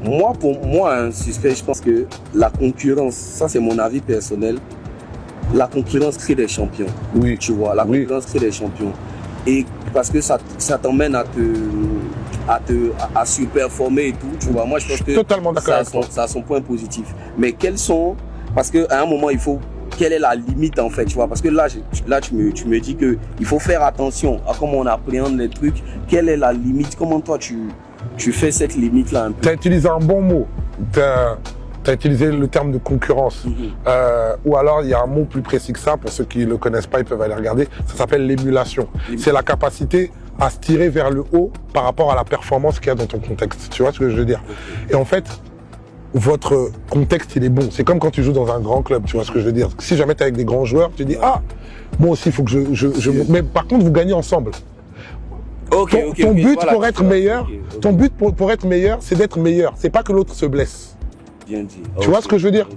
Moi, pour moi, un suspect, je pense que la concurrence, ça c'est mon avis personnel, la concurrence crée des champions. Oui. Tu vois, la concurrence crée des champions. Et parce que ça t'emmène à surperformer et tout, tu vois. Moi, je pense que totalement d'accord ça a son point positif. Mais quels sont, parce qu'à un moment, il faut, quelle est la limite en fait, tu vois. Parce que là, tu me dis qu'il faut faire attention à comment on appréhende les trucs. Quelle est la limite? Comment toi, tu fais cette limite-là un peu? Tu as utilisé un bon mot. Tu as utilisé le terme de concurrence. Ou alors, il y a un mot plus précis que ça. Pour ceux qui ne le connaissent pas, ils peuvent aller regarder. Ça s'appelle l'émulation. C'est la capacité à se tirer vers le haut par rapport à la performance qu'il y a dans ton contexte. Tu vois ce que je veux dire? Et en fait, votre contexte, il est bon. C'est comme quand tu joues dans un grand club. Tu vois ce que je veux dire? Si jamais tu es avec des grands joueurs, tu dis « Ah, moi aussi, il faut que je... » Mais par contre, vous gagnez ensemble. Ton but pour être meilleur, ton but pour être meilleur, c'est d'être meilleur. C'est pas que l'autre se blesse. Bien dit. Tu vois ce que je veux dire?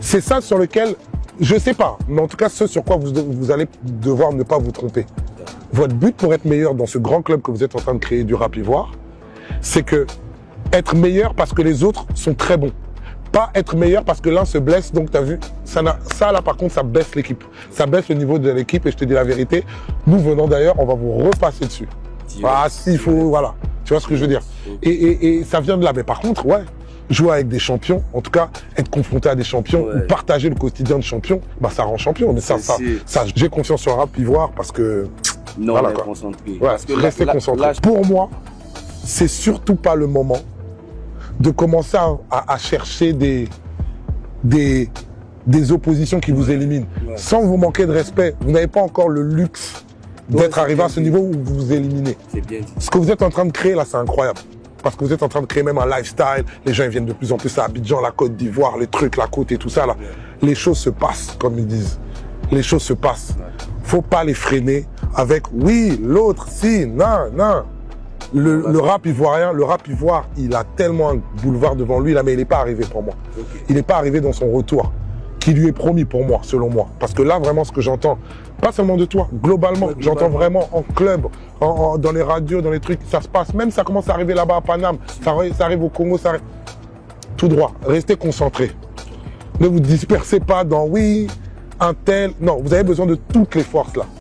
C'est ça sur lequel, je sais pas, mais en tout cas, ce sur quoi vous allez devoir ne pas vous tromper. Votre but pour être meilleur dans ce grand club que vous êtes en train de créer du rap ivoire, c'est que être meilleur parce que les autres sont très bons. Pas être meilleur parce que l'un se blesse, donc tu as vu, ça là par contre, ça baisse l'équipe. Ça baisse le niveau de l'équipe et je te dis la vérité, nous venons d'ailleurs, on va vous repasser dessus. Ah si, il faut, voilà, tu vois ce que je veux dire. Et ça vient de là, mais par contre, ouais, jouer avec des champions, en tout cas, être confronté à des champions, ou partager le quotidien de champion, bah ça rend champion. Mais ça j'ai confiance sur le rap ivoire parce que... Non, voilà, on est concentré. Ouais, restez concentré. Pour moi, c'est surtout pas le moment de commencer à chercher des oppositions qui vous éliminent. Sans vous manquer de respect, vous n'avez pas encore le luxe d'être arrivé à ce niveau où vous vous éliminez. Ce que vous êtes en train de créer là, c'est incroyable. Parce que vous êtes en train de créer même un lifestyle. Les gens ils viennent de plus en plus à Abidjan, la Côte d'Ivoire, les trucs, la côte et tout ça là. Les choses se passent, comme ils disent. Les choses se passent. Faut pas les freiner avec oui, l'autre, si, non, non. Le rap ivoirien, le rap ivoire, il a tellement un boulevard devant lui là, mais il n'est pas arrivé pour moi. Il n'est pas arrivé dans son retour, qui lui est promis pour moi, selon moi. Parce que là, vraiment, ce que j'entends, pas seulement de toi, globalement, j'entends vraiment en club, dans les radios, dans les trucs, ça se passe. Même ça commence à arriver là-bas à Paname, ça arrive au Congo, ça arrive. Tout droit, restez concentrés. Ne vous dispersez pas dans oui, un tel. Non, vous avez besoin de toutes les forces là.